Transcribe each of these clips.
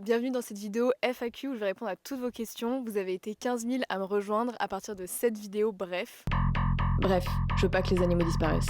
Bienvenue dans cette vidéo FAQ où je vais répondre à toutes vos questions. Vous avez été 15 000 à me rejoindre à partir de cette vidéo, bref. Bref, je veux pas que les animaux disparaissent.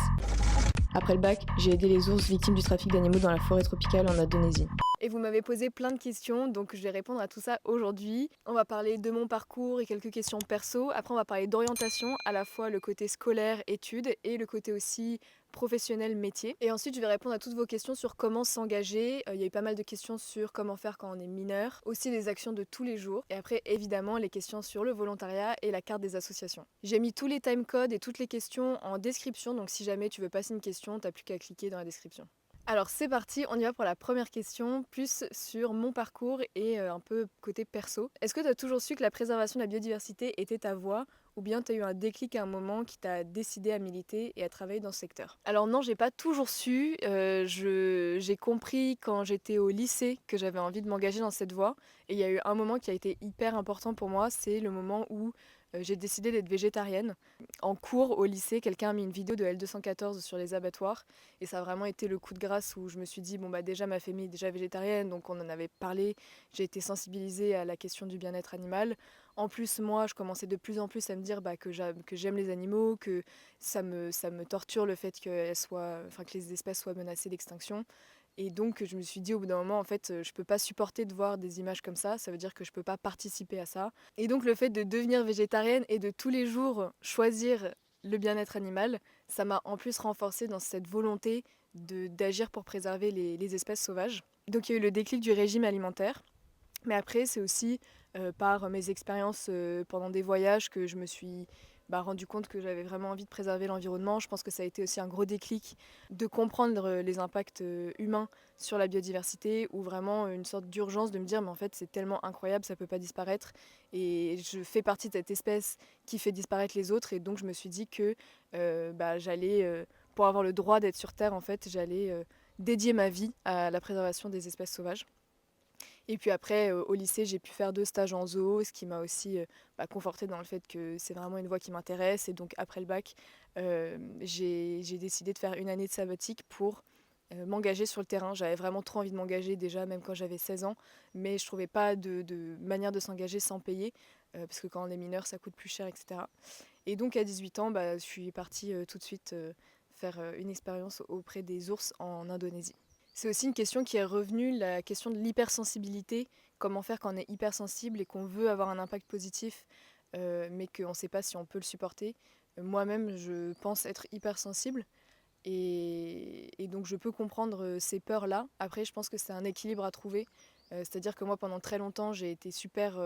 Après le bac, j'ai aidé les ours victimes du trafic d'animaux dans la forêt tropicale en Indonésie. Et vous m'avez posé plein de questions, donc je vais répondre à tout ça aujourd'hui. On va parler de mon parcours et quelques questions perso. Après, on va parler d'orientation, à la fois le côté scolaire, études, et le côté aussi professionnel, métier. Et ensuite, je vais répondre à toutes vos questions sur comment s'engager. Il y a eu pas mal de questions sur comment faire quand on est mineur, aussi les actions de tous les jours. Et après, évidemment, les questions sur le volontariat et la carte des associations. J'ai mis tous les timecodes et toutes les questions en description, donc si jamais tu veux passer une question, t'as plus qu'à cliquer dans la description. Alors c'est parti, on y va pour la première question, plus sur mon parcours et un peu côté perso. Est-ce que tu as toujours su que la préservation de la biodiversité était ta voie ou bien tu as eu un déclic à un moment qui t'a décidé à militer et à travailler dans ce secteur? Alors non, j'ai pas toujours su, j'ai compris quand j'étais au lycée que j'avais envie de m'engager dans cette voie et il y a eu un moment qui a été hyper important pour moi, c'est le moment où j'ai décidé d'être végétarienne. En cours au lycée, quelqu'un a mis une vidéo de L214 sur les abattoirs et ça a vraiment été le coup de grâce où je me suis dit, bon bah déjà ma famille est déjà végétarienne, donc on en avait parlé, j'ai été sensibilisée à la question du bien-être animal. En plus, moi, je commençais de plus en plus à me dire que j'aime les animaux, que ça me torture le fait que les espèces soient menacées d'extinction. Et donc je me suis dit au bout d'un moment, en fait, je peux pas supporter de voir des images comme ça veut dire que je peux pas participer à ça. Et donc le fait de devenir végétarienne et de tous les jours choisir le bien-être animal, ça m'a en plus renforcée dans cette volonté d'agir pour préserver les espèces sauvages. Donc il y a eu le déclic du régime alimentaire. Mais après, c'est aussi par mes expériences pendant des voyages que je me suis rendu compte que j'avais vraiment envie de préserver l'environnement. Je pense que ça a été aussi un gros déclic de comprendre les impacts humains sur la biodiversité ou vraiment une sorte d'urgence de me dire mais en fait c'est tellement incroyable, ça peut pas disparaître et je fais partie de cette espèce qui fait disparaître les autres et donc je me suis dit que j'allais, pour avoir le droit d'être sur Terre en fait, j'allais dédier ma vie à la préservation des espèces sauvages. Et puis après, au lycée, j'ai pu faire 2 stages en zoo, ce qui m'a aussi confortée dans le fait que c'est vraiment une voie qui m'intéresse. Et donc après le bac, j'ai décidé de faire une année de sabbatique pour m'engager sur le terrain. J'avais vraiment trop envie de m'engager déjà, même quand j'avais 16 ans, mais je trouvais pas de manière de s'engager sans payer, parce que quand on est mineur, ça coûte plus cher, etc. Et donc à 18 ans, je suis partie tout de suite faire une expérience auprès des ours en Indonésie. C'est aussi une question qui est revenue, la question de l'hypersensibilité. Comment faire quand on est hypersensible et qu'on veut avoir un impact positif, mais qu'on ne sait pas si on peut le supporter. Moi-même, je pense être hypersensible et donc je peux comprendre ces peurs-là. Après, je pense que c'est un équilibre à trouver. C'est-à-dire que moi, pendant très longtemps, j'ai été super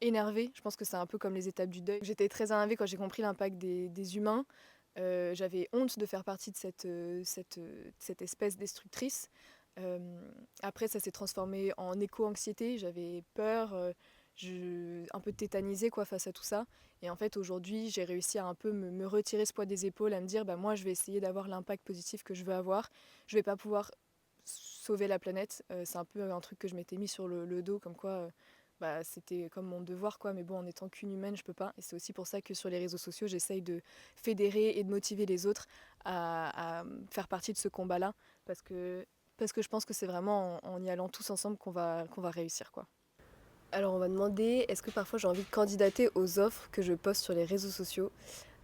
énervée. Je pense que c'est un peu comme les étapes du deuil. J'étais très énervée quand j'ai compris l'impact des humains. J'avais honte de faire partie de cette espèce destructrice. Après, ça s'est transformé en éco-anxiété. J'avais peur, un peu tétanisée quoi, face à tout ça. Et en fait, aujourd'hui, j'ai réussi à un peu me retirer ce poids des épaules, à me dire, moi, je vais essayer d'avoir l'impact positif que je veux avoir. Je vais pas pouvoir sauver la planète. C'est un peu un truc que je m'étais mis sur le dos, comme quoi c'était comme mon devoir, quoi. Mais bon, en étant qu'une humaine, je peux pas. Et c'est aussi pour ça que sur les réseaux sociaux, j'essaye de fédérer et de motiver les autres à faire partie de ce combat-là. Parce que je pense que c'est vraiment en y allant tous ensemble qu'on va réussir, quoi. Alors on va demander, est-ce que parfois j'ai envie de candidater aux offres que je poste sur les réseaux sociaux?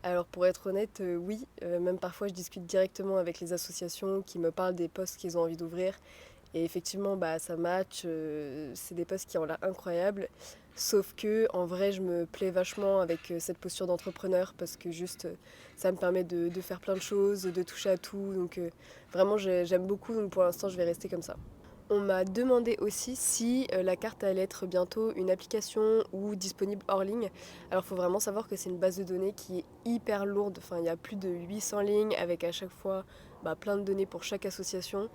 Alors pour être honnête, oui, même parfois je discute directement avec les associations qui me parlent des postes qu'ils ont envie d'ouvrir. Et effectivement, ça match, c'est des postes qui ont l'air incroyables. Sauf que en vrai, je me plais vachement avec cette posture d'entrepreneur parce que juste, ça me permet de faire plein de choses, de toucher à tout. Donc vraiment, j'aime beaucoup, donc pour l'instant, je vais rester comme ça. On m'a demandé aussi si la carte allait être bientôt une application ou disponible hors ligne. Alors il faut vraiment savoir que c'est une base de données qui est hyper lourde. Enfin, il y a plus de 800 lignes avec à chaque fois plein de données pour chaque association.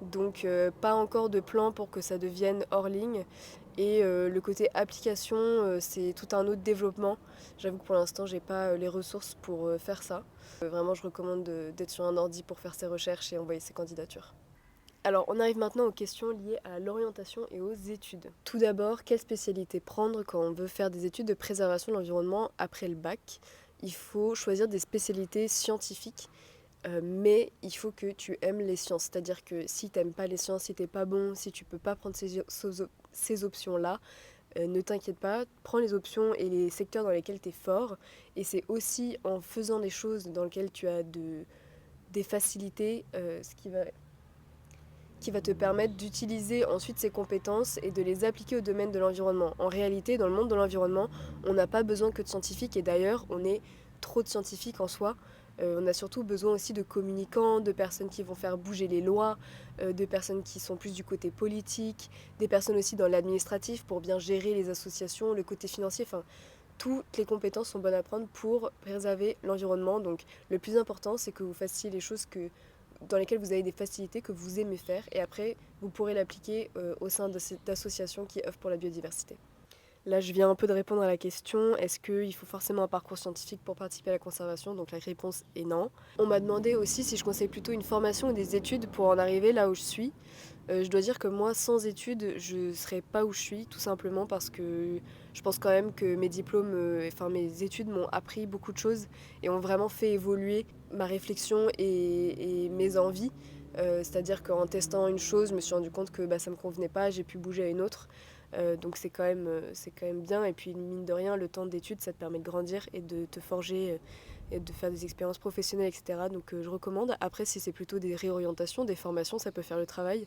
Donc pas encore de plan pour que ça devienne hors ligne. Et le côté application, c'est tout un autre développement. J'avoue que pour l'instant, j'ai pas les ressources pour faire ça. Vraiment, je recommande d'être sur un ordi pour faire ses recherches et envoyer ses candidatures. Alors, on arrive maintenant aux questions liées à l'orientation et aux études. Tout d'abord, quelle spécialité prendre quand on veut faire des études de préservation de l'environnement après le bac? Il faut choisir des spécialités scientifiques, mais il faut que tu aimes les sciences. C'est-à-dire que si t'aimes pas les sciences, si t'es pas bon, si tu peux pas prendre ces options-là, ne t'inquiète pas, prends les options et les secteurs dans lesquels tu es fort. Et c'est aussi en faisant des choses dans lesquelles tu as des facilités, qui va te permettre d'utiliser ensuite ces compétences et de les appliquer au domaine de l'environnement. En réalité, dans le monde de l'environnement, on n'a pas besoin que de scientifiques, et d'ailleurs, on est trop de scientifiques en soi. On a surtout besoin aussi de communicants, de personnes qui vont faire bouger les lois, de personnes qui sont plus du côté politique, des personnes aussi dans l'administratif pour bien gérer les associations, le côté financier, enfin, toutes les compétences sont bonnes à prendre pour préserver l'environnement. Donc le plus important, c'est que vous fassiez les choses dans lesquelles vous avez des facilités, que vous aimez faire, et après, vous pourrez l'appliquer au sein d'associations qui œuvrent pour la biodiversité. Là, je viens un peu de répondre à la question, est-ce qu'il faut forcément un parcours scientifique pour participer à la conservation? Donc la réponse est non. On m'a demandé aussi si je conseille plutôt une formation ou des études pour en arriver là où je suis. Je dois dire que moi, sans études, je ne serais pas où je suis, tout simplement parce que je pense quand même que mes diplômes, mes études m'ont appris beaucoup de choses et ont vraiment fait évoluer ma réflexion et mes envies. C'est-à-dire qu'en testant une chose, je me suis rendu compte que ça ne me convenait pas, j'ai pu bouger à une autre. Donc c'est quand même bien. Et puis mine de rien, le temps d'études, ça te permet de grandir et de te forger et de faire des expériences professionnelles, etc. Donc je recommande. Après, si c'est plutôt des réorientations, des formations, ça peut faire le travail.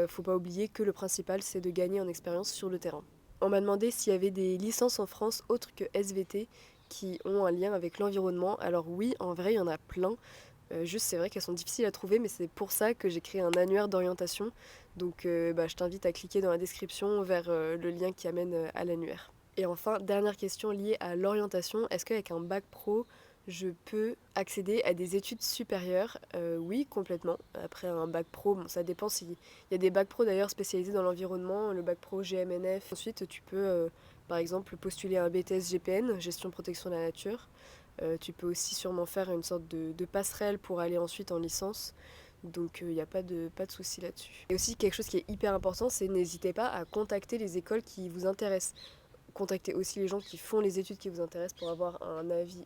Faut pas oublier que le principal, c'est de gagner en expérience sur le terrain. On m'a demandé s'il y avait des licences en France autres que SVT qui ont un lien avec l'environnement. Alors oui, en vrai, il y en a plein. Juste, c'est vrai qu'elles sont difficiles à trouver, mais c'est pour ça que j'ai créé un annuaire d'orientation. Donc je t'invite à cliquer dans la description vers le lien qui amène à l'annuaire. Et enfin, dernière question liée à l'orientation. Est-ce qu'avec un bac pro, je peux accéder à des études supérieures? Oui, complètement. Après un bac pro, bon, ça dépend s'il y a des bacs pro d'ailleurs spécialisés dans l'environnement, le bac pro GMNF. Ensuite, tu peux par exemple postuler à un BTS GPN, gestion protection de la nature. Tu peux aussi sûrement faire une sorte de passerelle pour aller ensuite en licence. Donc il n'y a pas de souci là-dessus. Et aussi quelque chose qui est hyper important, c'est n'hésitez pas à contacter les écoles qui vous intéressent. Contactez aussi les gens qui font les études qui vous intéressent pour avoir un avis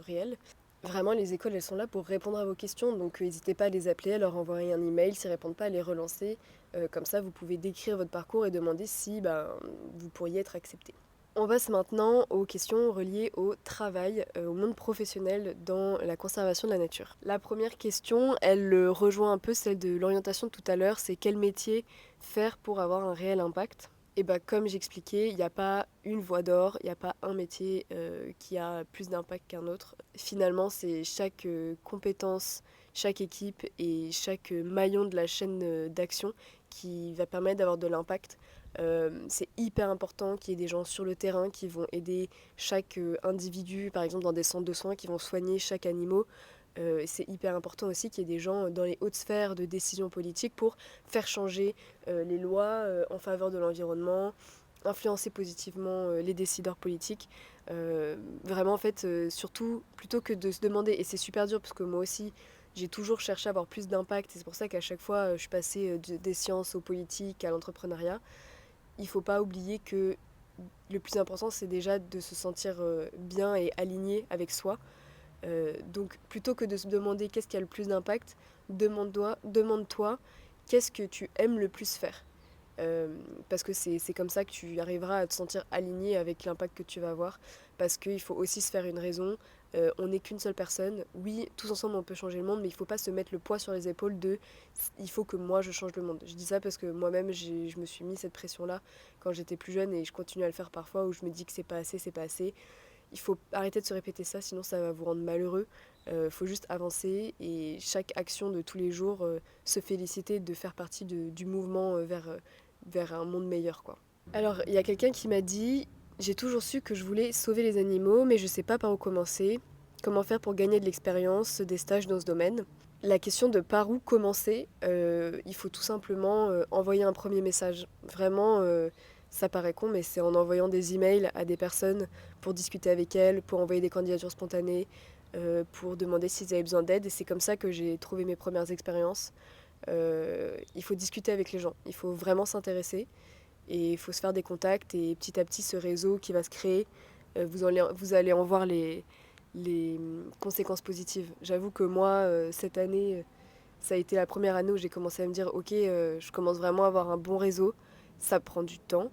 réel. Vraiment, les écoles, elles sont là pour répondre à vos questions, donc n'hésitez pas à les appeler, à leur envoyer un email, s'ils ne répondent pas, à les relancer. Comme ça, vous pouvez décrire votre parcours et demander si vous pourriez être accepté. On passe maintenant aux questions reliées au travail, au monde professionnel dans la conservation de la nature. La première question, elle rejoint un peu celle de l'orientation de tout à l'heure, c'est quel métier faire pour avoir un réel impact? Et comme j'expliquais, il n'y a pas une voie d'or, il n'y a pas un métier qui a plus d'impact qu'un autre. Finalement, c'est chaque compétence, chaque équipe et chaque maillon de la chaîne d'action qui va permettre d'avoir de l'impact. C'est hyper important qu'il y ait des gens sur le terrain qui vont aider chaque individu, par exemple dans des centres de soins, qui vont soigner chaque animal. C'est hyper important aussi qu'il y ait des gens dans les hautes sphères de décision politique pour faire changer les lois en faveur de l'environnement, influencer positivement les décideurs politiques. Vraiment, en fait, surtout, plutôt que de se demander, et c'est super dur parce que moi aussi, j'ai toujours cherché à avoir plus d'impact, et c'est pour ça qu'à chaque fois, je suis passée des sciences aux politiques, à l'entrepreneuriat. Il ne faut pas oublier que le plus important, c'est déjà de se sentir bien et aligné avec soi. Donc plutôt que de se demander qu'est-ce qui a le plus d'impact, demande-toi qu'est-ce que tu aimes le plus faire. Parce que c'est comme ça que tu arriveras à te sentir aligné avec l'impact que tu vas avoir. Parce qu'il faut aussi se faire une raison. On n'est qu'une seule personne. Oui, tous ensemble on peut changer le monde, mais il ne faut pas se mettre le poids sur les épaules de il faut que moi je change le monde. Je dis ça parce que moi-même je me suis mis cette pression-là quand j'étais plus jeune et je continue à le faire parfois où je me dis que c'est pas assez, c'est pas assez. Il faut arrêter de se répéter ça, sinon ça va vous rendre malheureux. Faut juste avancer et chaque action de tous les jours, se féliciter de faire partie du mouvement vers un monde meilleur, quoi. Alors, il y a quelqu'un qui m'a dit j'ai toujours su que je voulais sauver les animaux, mais je sais pas par où commencer. Comment faire pour gagner de l'expérience, des stages dans ce domaine? La question de par où commencer, il faut tout simplement envoyer un premier message. Vraiment, ça paraît con, mais c'est en envoyant des emails à des personnes pour discuter avec elles, pour envoyer des candidatures spontanées, pour demander s'ils avaient besoin d'aide. Et c'est comme ça que j'ai trouvé mes premières expériences. Il faut discuter avec les gens, il faut vraiment s'intéresser et il faut se faire des contacts et petit à petit ce réseau qui va se créer, vous allez en voir les conséquences positives. J'avoue que moi, cette année, ça a été la première année où j'ai commencé à me dire ok, je commence vraiment à avoir un bon réseau Ça prend du temps,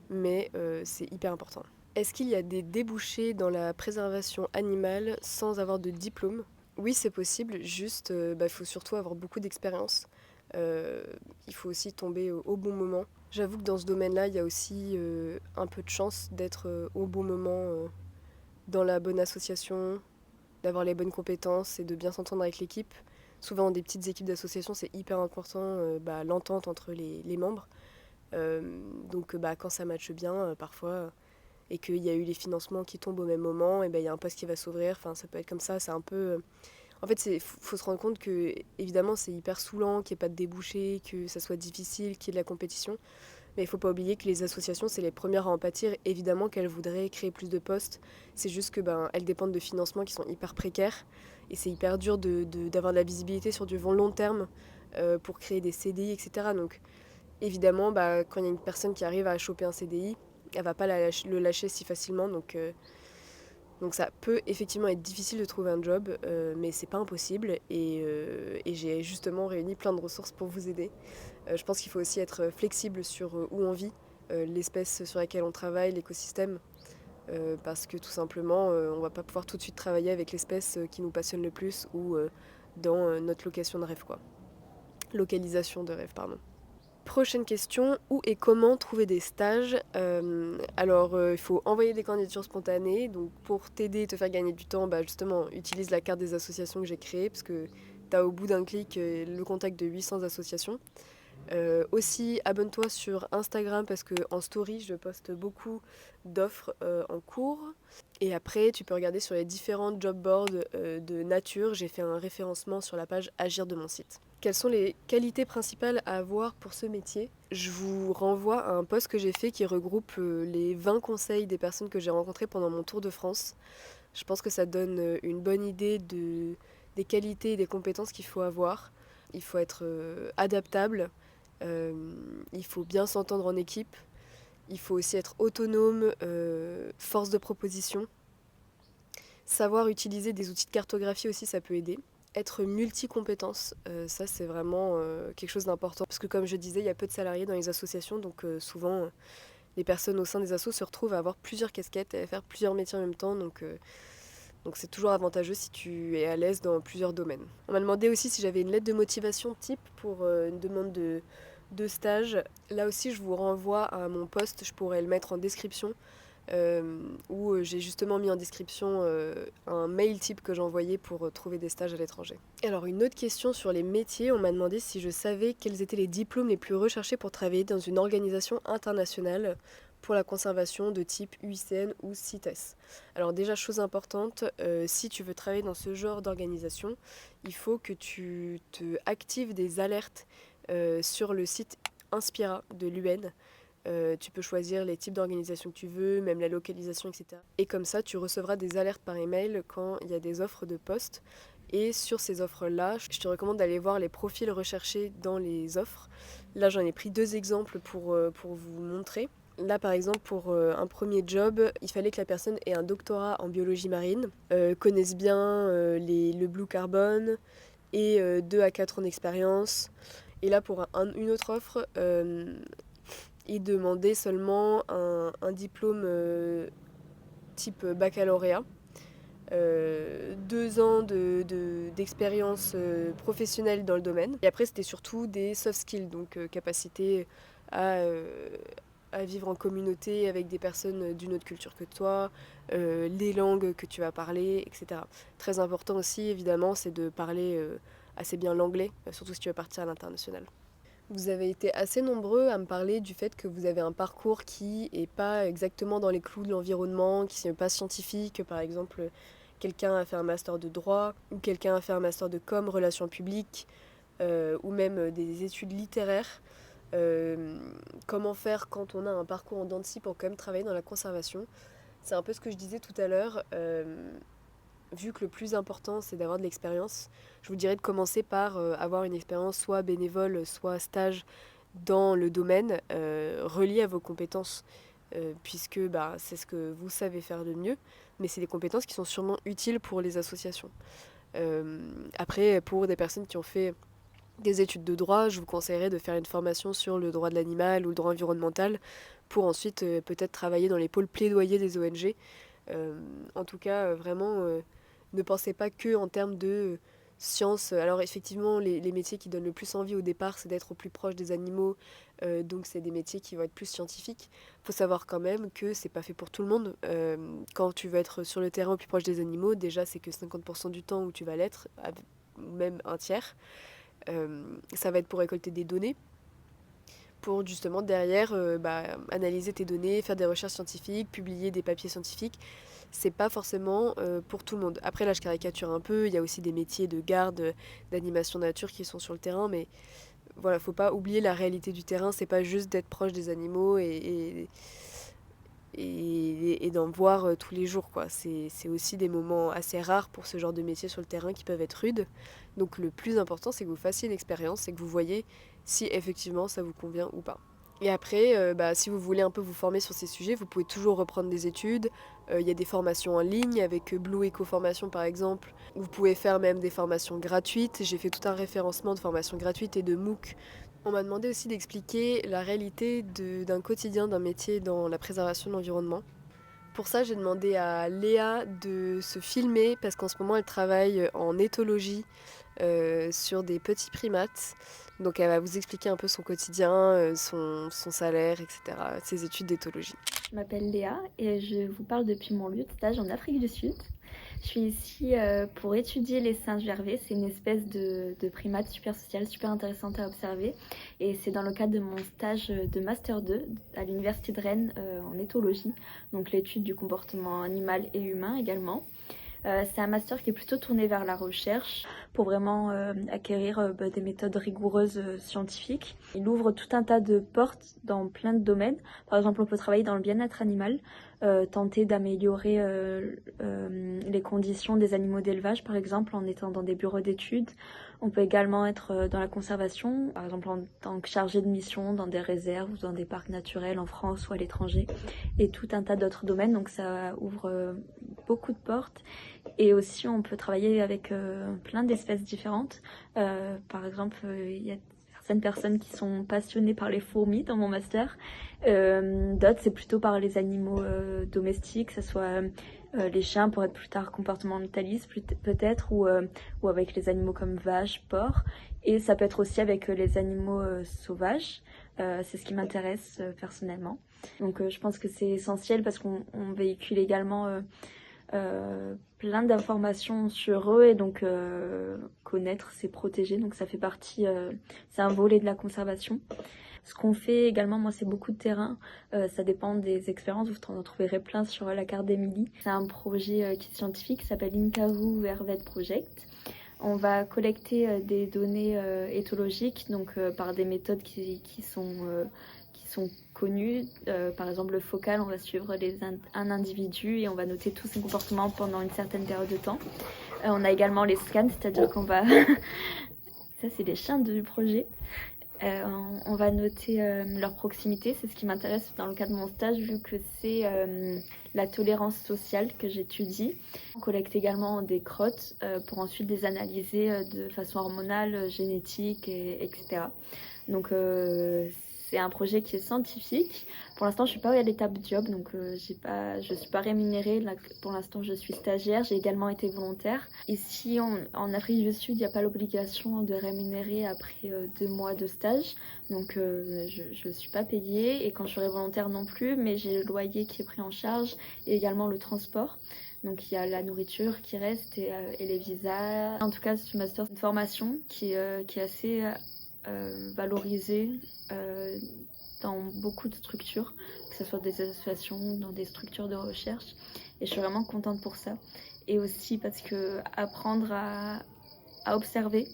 mais c'est hyper important. Est-ce qu'il y a des débouchés dans la préservation animale sans avoir de diplôme ? Oui, c'est possible, juste il faut surtout avoir beaucoup d'expérience. Il faut aussi tomber au bon moment. J'avoue que dans ce domaine-là, il y a aussi un peu de chance d'être au bon moment dans la bonne association, d'avoir les bonnes compétences et de bien s'entendre avec l'équipe. Souvent, dans des petites équipes d'association, c'est hyper important l'entente entre les membres. Donc quand ça matche bien, parfois, et qu'il y a eu les financements qui tombent au même moment, et il y a un poste qui va s'ouvrir. Enfin, ça peut être comme ça, c'est un peu... En fait, il faut se rendre compte que, évidemment, c'est hyper saoulant, qu'il n'y ait pas de débouchés, que ça soit difficile, qu'il y ait de la compétition. Mais il ne faut pas oublier que les associations, c'est les premières à en pâtir. Évidemment qu'elles voudraient créer plus de postes. C'est juste que elles dépendent de financements qui sont hyper précaires. Et c'est hyper dur d'avoir de la visibilité sur du long terme pour créer des CDI, etc. Donc, évidemment, quand il y a une personne qui arrive à choper un CDI, elle ne va pas le lâcher si facilement. Donc ça peut effectivement être difficile de trouver un job, mais c'est pas impossible. Et j'ai justement réuni plein de ressources pour vous aider. Je pense qu'il faut aussi être flexible sur où on vit, l'espèce sur laquelle on travaille, l'écosystème. Parce que tout simplement, on va pas pouvoir tout de suite travailler avec l'espèce qui nous passionne le plus ou dans notre location de rêve, quoi. Localisation de rêve, pardon. Prochaine question, où et comment trouver des stages ? Il faut envoyer des candidatures spontanées. Donc pour t'aider et te faire gagner du temps, justement, utilise la carte des associations que j'ai créée, parce que tu as au bout d'un clic le contact de 800 associations. Aussi, abonne-toi sur Instagram parce qu'en story, je poste beaucoup d'offres en cours. Et après, tu peux regarder sur les différents job boards de nature. J'ai fait un référencement sur la page Agir de mon site. Quelles sont les qualités principales à avoir pour ce métier ? Je vous renvoie à un post que j'ai fait qui regroupe les 20 conseils des personnes que j'ai rencontrées pendant mon tour de France. Je pense que ça donne une bonne idée des qualités et des compétences qu'il faut avoir. Il faut être adaptable. Il faut bien s'entendre en équipe. Il faut aussi être autonome, force de proposition. Savoir utiliser des outils de cartographie aussi, ça peut aider. Être multi-compétences, ça c'est vraiment quelque chose d'important. Parce que comme je disais, il y a peu de salariés dans les associations, donc souvent les personnes au sein des assos se retrouvent à avoir plusieurs casquettes et à faire plusieurs métiers en même temps. Donc c'est toujours avantageux si tu es à l'aise dans plusieurs domaines. On m'a demandé aussi si j'avais une lettre de motivation type pour une demande de stage. Là aussi, je vous renvoie à mon post, je pourrais le mettre en description, où j'ai justement mis en description un mail type que j'ai envoyé pour trouver des stages à l'étranger. Alors une autre question sur les métiers, on m'a demandé si je savais quels étaient les diplômes les plus recherchés pour travailler dans une organisation internationale pour la conservation de type UICN ou CITES. Alors déjà, chose importante, si tu veux travailler dans ce genre d'organisation, il faut que tu te actives des alertes sur le site Inspira de l'UN. Tu peux choisir les types d'organisations que tu veux, même la localisation, etc. Et comme ça, tu recevras des alertes par email quand il y a des offres de poste. Et sur ces offres-là, je te recommande d'aller voir les profils recherchés dans les offres. Là, j'en ai pris 2 exemples pour vous montrer. Là, par exemple, pour un premier job, il fallait que la personne ait un doctorat en biologie marine, connaisse bien le blue carbone et 2 à 4 ans d'expérience. Et là, pour une autre offre, il demandait seulement un diplôme type baccalauréat, 2 ans d'expérience professionnelle dans le domaine. Et après, c'était surtout des soft skills, donc capacité à vivre en communauté avec des personnes d'une autre culture que toi, les langues que tu vas parler, etc. Très important aussi, évidemment, c'est de parler assez bien l'anglais, surtout si tu veux partir à l'international. Vous avez été assez nombreux à me parler du fait que vous avez un parcours qui n'est pas exactement dans les clous de l'environnement, qui n'est pas scientifique. Par exemple, quelqu'un a fait un master de droit, ou quelqu'un a fait un master de com, relations publiques, ou même des études littéraires. Comment faire quand on a un parcours en dents de scie pour quand même travailler dans la conservation ? C'est un peu ce que je disais tout à l'heure. Vu que le plus important c'est d'avoir de l'expérience, je vous dirais de commencer par avoir une expérience soit bénévole, soit stage dans le domaine relié à vos compétences, puisque c'est ce que vous savez faire de mieux, mais c'est des compétences qui sont sûrement utiles pour les associations. Après, pour des personnes qui ont fait des études de droit, je vous conseillerais de faire une formation sur le droit de l'animal ou le droit environnemental pour ensuite peut-être travailler dans les pôles plaidoyer des ONG. En tout cas, vraiment, ne pensez pas que en termes de sciences. Alors effectivement, les métiers qui donnent le plus envie au départ, c'est d'être au plus proche des animaux, donc c'est des métiers qui vont être plus scientifiques. Il faut savoir quand même que c'est pas fait pour tout le monde. Quand tu vas être sur le terrain au plus proche des animaux, déjà c'est que 50% du temps où tu vas l'être, ou même un tiers. Ça va être pour récolter des données, pour justement derrière analyser tes données, faire des recherches scientifiques, publier des papiers scientifiques. C'est pas forcément pour tout le monde. Après là je caricature un peu, il y a aussi des métiers de garde, d'animation nature qui sont sur le terrain, mais voilà, faut pas oublier la réalité du terrain, c'est pas juste d'être proche des animaux et d'en voir tous les jours, quoi. C'est aussi des moments assez rares pour ce genre de métier sur le terrain qui peuvent être rudes. Donc le plus important, c'est que vous fassiez une expérience et que vous voyez si effectivement ça vous convient ou pas. Et après, si vous voulez un peu vous former sur ces sujets, vous pouvez toujours reprendre des études. Il y a des formations en ligne avec Blue Eco Formation par exemple. Vous pouvez faire même des formations gratuites. J'ai fait tout un référencement de formations gratuites et de MOOC. On m'a demandé aussi d'expliquer la réalité d'un quotidien d'un métier dans la préservation de l'environnement. Pour ça, j'ai demandé à Léa de se filmer parce qu'en ce moment, elle travaille en éthologie sur des petits primates. Donc, elle va vous expliquer un peu son quotidien, son salaire, etc., ses études d'éthologie. Je m'appelle Léa et je vous parle depuis mon lieu de stage en Afrique du Sud. Je suis ici pour étudier les singes vervés. C'est une espèce de primate super sociale, super intéressante à observer. Et c'est dans le cadre de mon stage de Master 2 à l'Université de Rennes en éthologie, donc l'étude du comportement animal et humain également. C'est un master qui est plutôt tourné vers la recherche pour vraiment acquérir des méthodes rigoureuses scientifiques. Il ouvre tout un tas de portes dans plein de domaines. Par exemple, on peut travailler dans le bien-être animal, tenter d'améliorer les conditions des animaux d'élevage, par exemple, en étant dans des bureaux d'études. On peut également être dans la conservation, par exemple en tant que chargé de mission dans des réserves ou dans des parcs naturels en France ou à l'étranger, et tout un tas d'autres domaines. Donc ça ouvre beaucoup de portes. Et aussi, on peut travailler avec plein d'espèces différentes. Par exemple, il y a certaines personnes qui sont passionnées par les fourmis dans mon master. D'autres, c'est plutôt par les animaux domestiques, que ce soit les chiens pour être plus tard comportementalistes peut-être, ou avec les animaux comme vaches, porcs. Et ça peut être aussi avec les animaux sauvages. C'est ce qui m'intéresse personnellement. Donc je pense que c'est essentiel parce qu'on véhicule également plein d'informations sur eux et donc connaître, c'est protéger. Donc ça fait partie, c'est un volet de la conservation. Ce qu'on fait également, moi, c'est beaucoup de terrain. Ça dépend des expériences. Vous en trouverez plein sur la carte d'Emilie. C'est un projet qui est scientifique qui s'appelle Inkavu Vervet Project. On va collecter des données éthologiques, donc par des méthodes qui sont connues. Par exemple, le focal, on va suivre un individu et on va noter tous ses comportements pendant une certaine période de temps. On a également les scans, c'est-à-dire qu'on va... Ça, c'est les chiens du projet. On va noter leur proximité, c'est ce qui m'intéresse dans le cadre de mon stage vu que c'est la tolérance sociale que j'étudie. On collecte également des crottes pour ensuite les analyser de façon hormonale, génétique, etc. Donc c'est un projet qui est scientifique. Pour l'instant, je suis pas à l'étape job, donc je suis pas rémunérée. Là, pour l'instant, je suis stagiaire. J'ai également été volontaire. Ici, en Afrique du Sud, il n'y a pas l'obligation de rémunérer après 2 mois de stage. Donc, je suis pas payée. Et quand je serai volontaire non plus, mais j'ai le loyer qui est pris en charge et également le transport. Donc, il y a la nourriture qui reste et les visas. En tout cas, ce master, c'est une formation qui est assez valorisée dans beaucoup de structures, que ce soit des associations, dans des structures de recherche, et je suis vraiment contente pour ça. Et aussi parce que apprendre à observer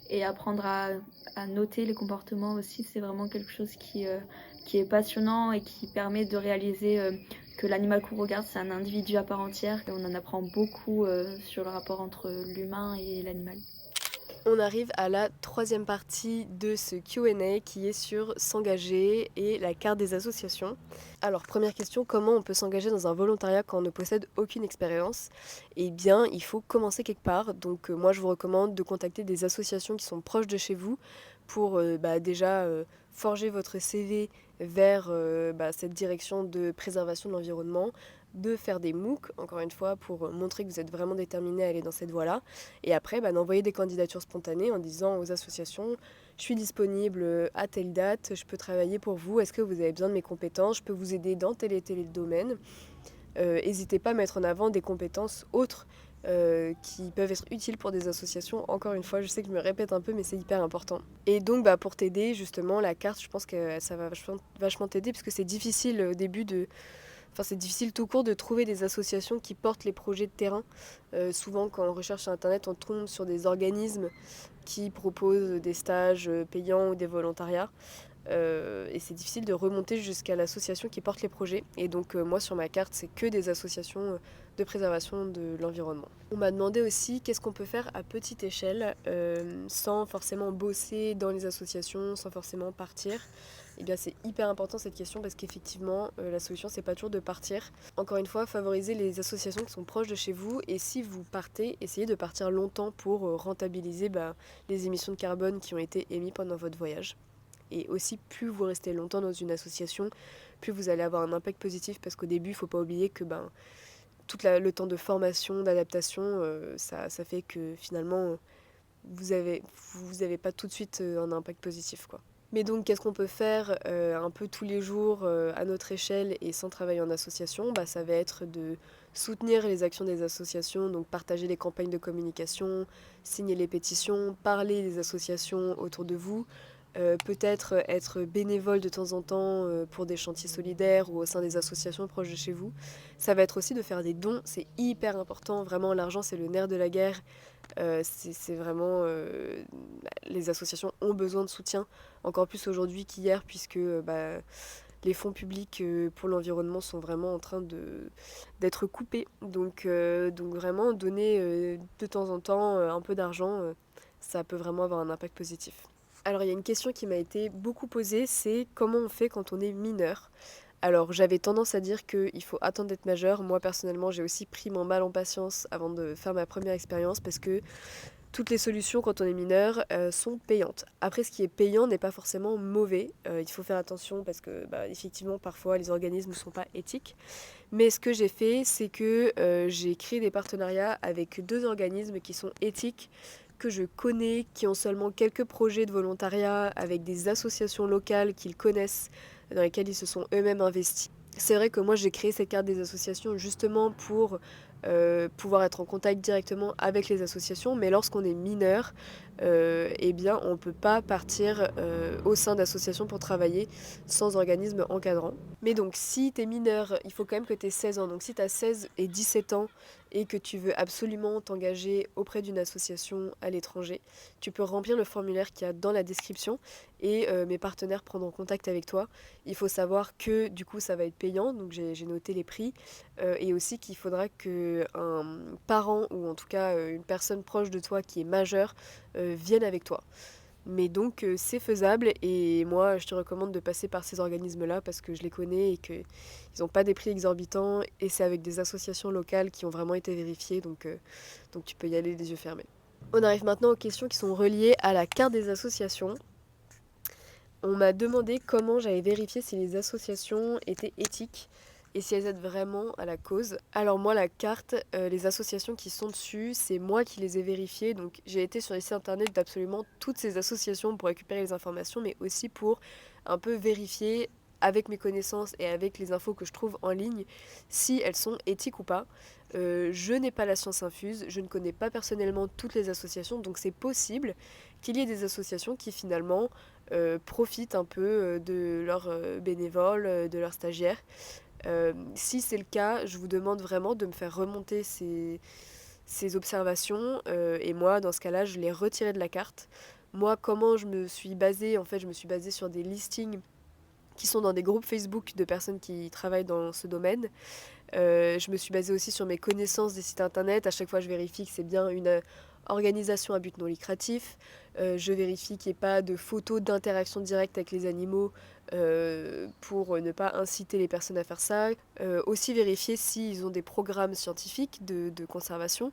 et apprendre à noter les comportements aussi, c'est vraiment quelque chose qui est passionnant et qui permet de réaliser que l'animal qu'on regarde, c'est un individu à part entière, et on en apprend beaucoup sur le rapport entre l'humain et l'animal. On arrive à la troisième partie de ce Q&A qui est sur s'engager et la carte des associations. Alors première question, comment on peut s'engager dans un volontariat quand on ne possède aucune expérience ? Eh bien, il faut commencer quelque part. Donc moi je vous recommande de contacter des associations qui sont proches de chez vous pour déjà forger votre CV vers cette direction de préservation de l'environnement, de faire des MOOC, encore une fois, pour montrer que vous êtes vraiment déterminé à aller dans cette voie-là. Et après, d'envoyer des candidatures spontanées en disant aux associations « Je suis disponible à telle date, je peux travailler pour vous, est-ce que vous avez besoin de mes compétences, je peux vous aider dans tel et tel domaine ?» N'hésitez pas à mettre en avant des compétences autres qui peuvent être utiles pour des associations. Encore une fois, je sais que je me répète un peu, mais c'est hyper important. Et donc, pour t'aider, justement, la carte, je pense que ça va vachement t'aider, parce que c'est difficile au début c'est difficile tout court de trouver des associations qui portent les projets de terrain. Souvent, quand on recherche sur Internet, on tombe sur des organismes qui proposent des stages payants ou des volontariats. Et c'est difficile de remonter jusqu'à l'association qui porte les projets. Et donc moi sur ma carte, c'est que des associations de préservation de l'environnement. On m'a demandé aussi qu'est-ce qu'on peut faire à petite échelle sans forcément bosser dans les associations, sans forcément partir. Eh bien c'est hyper important cette question parce qu'effectivement la solution c'est pas toujours de partir. Encore une fois, favorisez les associations qui sont proches de chez vous et si vous partez, essayez de partir longtemps pour rentabiliser les émissions de carbone qui ont été émises pendant votre voyage. Et aussi, plus vous restez longtemps dans une association, plus vous allez avoir un impact positif parce qu'au début, il ne faut pas oublier que tout le temps de formation, d'adaptation, ça fait que finalement, vous avez pas tout de suite un impact positif, quoi. Mais donc, qu'est-ce qu'on peut faire un peu tous les jours à notre échelle et sans travailler en association ? Ça va être de soutenir les actions des associations, donc partager les campagnes de communication, signer les pétitions, parler des associations autour de vous, peut-être être bénévole de temps en temps pour des chantiers solidaires ou au sein des associations proches de chez vous. Ça va être aussi de faire des dons, c'est hyper important, vraiment l'argent c'est le nerf de la guerre. C'est vraiment les associations ont besoin de soutien encore plus aujourd'hui qu'hier puisque les fonds publics pour l'environnement sont vraiment en train d'être coupés donc vraiment donner de temps en temps un peu d'argent ça peut vraiment avoir un impact positif. Alors il y a une question qui m'a été beaucoup posée, c'est comment on fait quand on est mineur ? Alors j'avais tendance à dire qu'il faut attendre d'être majeur. Moi personnellement j'ai aussi pris mon mal en patience avant de faire ma première expérience parce que toutes les solutions quand on est mineur sont payantes. Après ce qui est payant n'est pas forcément mauvais. Il faut faire attention parce que effectivement parfois les organismes ne sont pas éthiques. Mais ce que j'ai fait c'est que j'ai créé des partenariats avec 2 organismes qui sont éthiques que je connais, qui ont seulement quelques projets de volontariat avec des associations locales qu'ils connaissent, dans lesquelles ils se sont eux-mêmes investis. C'est vrai que moi j'ai créé cette carte des associations justement pour pouvoir être en contact directement avec les associations, mais lorsqu'on est mineur, eh bien on ne peut pas partir au sein d'associations pour travailler sans organisme encadrant. Mais donc si tu es mineur, il faut quand même que tu aies 16 ans. Donc si tu as 16 et 17 ans et que tu veux absolument t'engager auprès d'une association à l'étranger, tu peux remplir le formulaire qu'il y a dans la description et mes partenaires prendront contact avec toi. Il faut savoir que du coup ça va être payant, donc j'ai noté les prix et aussi qu'il faudra qu'un parent ou en tout cas une personne proche de toi qui est majeure vienne avec toi. Mais donc c'est faisable et moi je te recommande de passer par ces organismes-là parce que je les connais et qu'ils n'ont pas des prix exorbitants et c'est avec des associations locales qui ont vraiment été vérifiées donc tu peux y aller les yeux fermés. On arrive maintenant aux questions qui sont reliées à la carte des associations. On m'a demandé comment j'avais vérifié si les associations étaient éthiques et si elles aident vraiment à la cause. Alors moi la carte, les associations qui sont dessus, c'est moi qui les ai vérifiées. Donc j'ai été sur les sites internet d'absolument toutes ces associations pour récupérer les informations, mais aussi pour un peu vérifier avec mes connaissances et avec les infos que je trouve en ligne si elles sont éthiques ou pas. Je n'ai pas la science infuse, je ne connais pas personnellement toutes les associations, donc c'est possible qu'il y ait des associations qui finalement profitent un peu de leurs bénévoles, de leurs stagiaires. Si c'est le cas, je vous demande vraiment de me faire remonter ces observations et moi, dans ce cas-là, je les retirais de la carte. Moi, comment je me suis basée ? En fait, je me suis basée sur des listings qui sont dans des groupes Facebook de personnes qui travaillent dans ce domaine. Je me suis basée aussi sur mes connaissances des sites internet. À chaque fois, je vérifie que c'est bien une organisation à but non lucratif. Je vérifie qu'il n'y ait pas de photos d'interaction directe avec les animaux pour ne pas inciter les personnes à faire ça. Aussi vérifier s'ils ont des programmes scientifiques de conservation.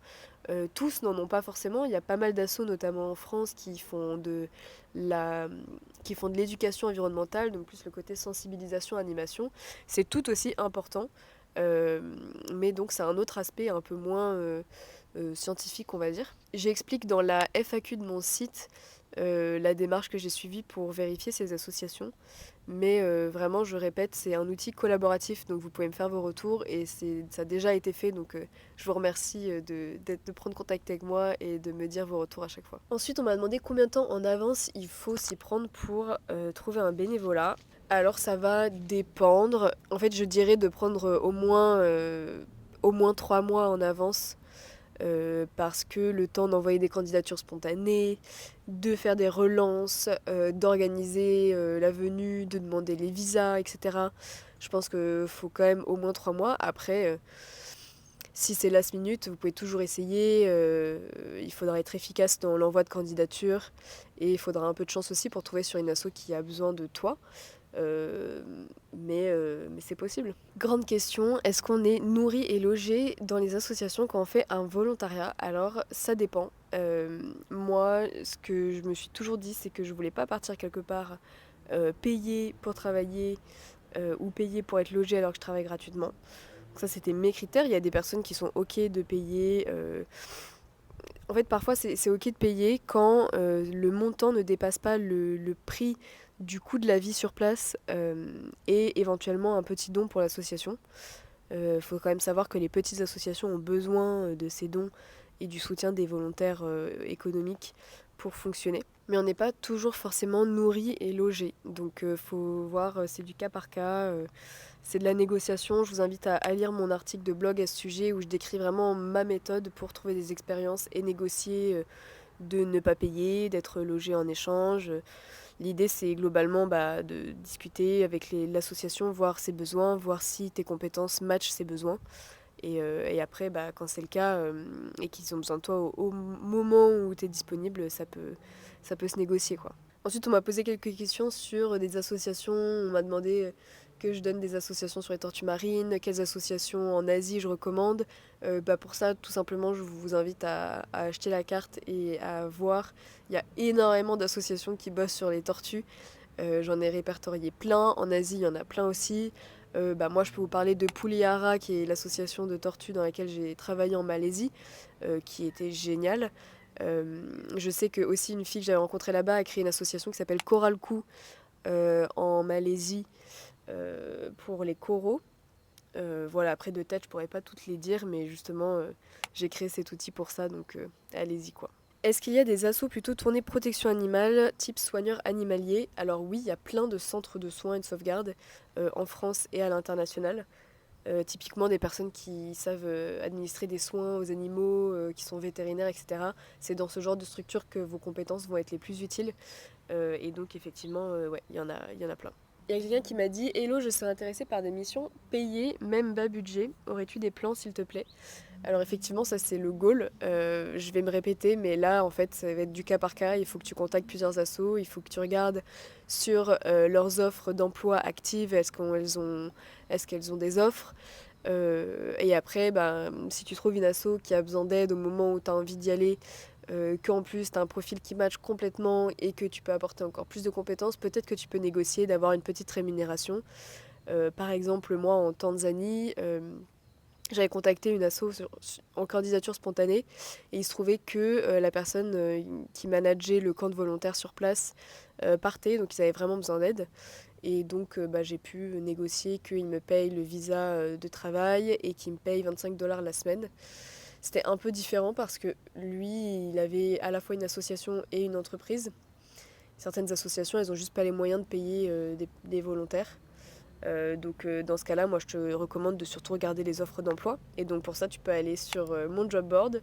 Tous n'en ont pas forcément. Il y a pas mal d'assauts, notamment en France, qui font de l'éducation environnementale, donc plus le côté sensibilisation, animation. C'est tout aussi important. Mais donc c'est un autre aspect un peu moins scientifique, on va dire. J'explique dans la FAQ de mon site la démarche que j'ai suivie pour vérifier ces associations. Mais vraiment, je répète, c'est un outil collaboratif, donc vous pouvez me faire vos retours et ça a déjà été fait, donc je vous remercie de prendre contact avec moi et de me dire vos retours à chaque fois. Ensuite, on m'a demandé combien de temps en avance il faut s'y prendre pour trouver un bénévolat. Alors ça va dépendre. En fait, je dirais de prendre au moins 3 mois en avance. Parce que le temps d'envoyer des candidatures spontanées, de faire des relances, d'organiser la venue, de demander les visas, etc. Je pense qu'il faut quand même au moins 3 mois. Après, si c'est last minute, vous pouvez toujours essayer. Il faudra être efficace dans l'envoi de candidature et il faudra un peu de chance aussi pour trouver sur une asso qui a besoin de toi. Mais c'est possible. Grande question, est-ce qu'on est nourri et logé dans les associations quand on fait un volontariat? Alors ça dépend. Moi, ce que je me suis toujours dit, c'est que je voulais pas partir quelque part payer pour travailler ou payer pour être logé alors que je travaille gratuitement. Donc ça, c'était mes critères. Il y a des personnes qui sont ok de payer. En fait, parfois, c'est ok de payer quand le montant ne dépasse pas le prix du coût de la vie sur place et éventuellement un petit don pour l'association. Faut quand même savoir que les petites associations ont besoin de ces dons et du soutien des volontaires économiques pour fonctionner. Mais on n'est pas toujours forcément nourri et logé. Donc faut voir, c'est du cas par cas. C'est de la négociation. Je vous invite à lire mon article de blog à ce sujet où je décris vraiment ma méthode pour trouver des expériences et négocier de ne pas payer, d'être logé en échange. L'idée, c'est globalement de discuter avec l'association, voir ses besoins, voir si tes compétences matchent ses besoins. Et après, quand c'est le cas et qu'ils ont besoin de toi au moment où tu es disponible, ça peut se négocier, quoi. Ensuite, on m'a posé quelques questions sur des associations. On m'a demandé que je donne des associations sur les tortues marines, quelles associations en Asie je recommande. Pour ça, tout simplement, je vous invite à acheter la carte et à voir. Il y a énormément d'associations qui bossent sur les tortues. J'en ai répertorié plein. En Asie, il y en a plein aussi. Moi, je peux vous parler de Pulihara, qui est l'association de tortues dans laquelle j'ai travaillé en Malaisie, qui était géniale. Je sais que aussi une fille que j'avais rencontrée là-bas a créé une association qui s'appelle Coralku en Malaisie pour les coraux. Voilà, après de tête, je pourrais pas toutes les dire, mais justement, j'ai créé cet outil pour ça, donc allez-y, quoi. Est-ce qu'il y a des assos plutôt tournés protection animale, type soigneur animalier? Alors oui, il y a plein de centres de soins et de sauvegarde en France et à l'international. Typiquement des personnes qui savent administrer des soins aux animaux, qui sont vétérinaires, etc. C'est dans ce genre de structure que vos compétences vont être les plus utiles. Et donc effectivement, ouais, il y en a plein. Il y a quelqu'un qui m'a dit: Hello, je serais intéressée par des missions payées, même bas budget. Aurais-tu des plans, s'il te plaît? Alors effectivement, ça c'est le goal. Je vais me répéter, mais là en fait ça va être du cas par cas. Il faut que tu contactes plusieurs assos, il faut que tu regardes sur leurs offres d'emploi actives, est-ce qu'elles ont des offres. Et après, si tu trouves une asso qui a besoin d'aide au moment où tu as envie d'y aller, qu'en plus tu as un profil qui match complètement et que tu peux apporter encore plus de compétences, peut-être que tu peux négocier d'avoir une petite rémunération. Par exemple, moi en Tanzanie, j'avais contacté une asso en candidature spontanée et il se trouvait que la personne qui manageait le camp de volontaires sur place partait, donc ils avaient vraiment besoin d'aide. Et donc j'ai pu négocier qu'il me paye le visa de travail et qu'il me paye 25$ la semaine. C'était un peu différent parce que lui, il avait à la fois une association et une entreprise. Certaines associations, elles n'ont juste pas les moyens de payer des volontaires. Donc dans ce cas-là, moi je te recommande de surtout regarder les offres d'emploi. Et donc pour ça, tu peux aller sur mon job board,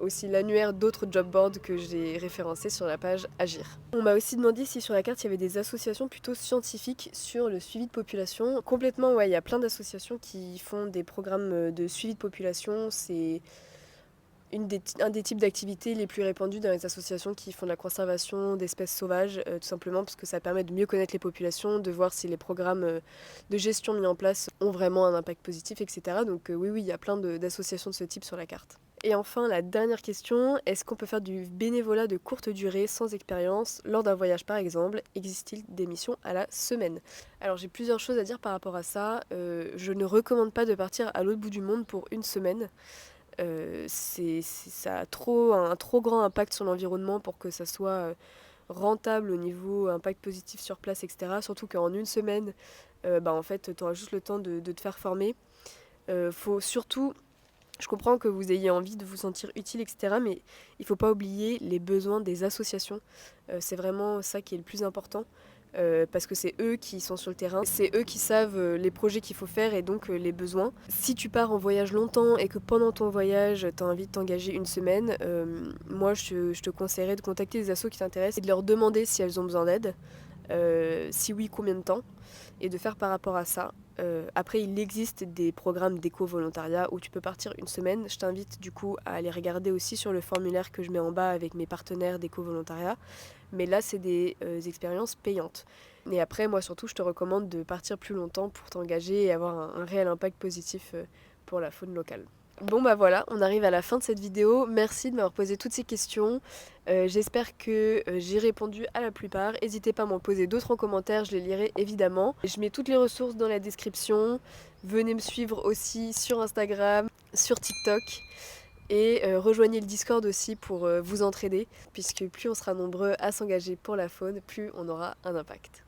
aussi l'annuaire d'autres job boards que j'ai référencés sur la page Agir. On m'a aussi demandé si sur la carte il y avait des associations plutôt scientifiques sur le suivi de population. Complètement, ouais, il y a plein d'associations qui font des programmes de suivi de population. C'est un des types d'activités les plus répandus dans les associations qui font de la conservation d'espèces sauvages, tout simplement parce que ça permet de mieux connaître les populations, de voir si les programmes de gestion mis en place ont vraiment un impact positif, etc. Donc oui, il y a plein d'associations de ce type sur la carte. Et enfin, la dernière question, est-ce qu'on peut faire du bénévolat de courte durée sans expérience lors d'un voyage par exemple? Existe-t-il des missions à la semaine? Alors j'ai plusieurs choses à dire par rapport à ça. Je ne recommande pas de partir à l'autre bout du monde pour une semaine. Ça a un trop grand impact sur l'environnement pour que ça soit rentable au niveau impact positif sur place, etc. Surtout qu'en une semaine, en fait, tu auras juste le temps de te faire former. Faut surtout, je comprends que vous ayez envie de vous sentir utile, etc. Mais il ne faut pas oublier les besoins des associations. C'est vraiment ça qui est le plus important. Parce que c'est eux qui sont sur le terrain, c'est eux qui savent les projets qu'il faut faire et donc les besoins. Si tu pars en voyage longtemps et que pendant ton voyage tu as envie de t'engager une semaine, moi je te conseillerais de contacter des assos qui t'intéressent et de leur demander si elles ont besoin d'aide, si oui combien de temps, et de faire par rapport à ça. Après il existe des programmes d'éco-volontariat où tu peux partir une semaine. Je t'invite du coup à aller regarder aussi sur le formulaire que je mets en bas avec mes partenaires d'éco-volontariat. Mais là, c'est des expériences payantes. Et après, moi surtout, je te recommande de partir plus longtemps pour t'engager et avoir un réel impact positif pour la faune locale. Bon bah voilà, on arrive à la fin de cette vidéo. Merci de m'avoir posé toutes ces questions. J'espère que j'ai répondu à la plupart. N'hésitez pas à m'en poser d'autres en commentaire, je les lirai évidemment. Je mets toutes les ressources dans la description. Venez me suivre aussi sur Instagram, sur TikTok. Et rejoignez le Discord aussi pour vous entraider, puisque plus on sera nombreux à s'engager pour la faune, plus on aura un impact.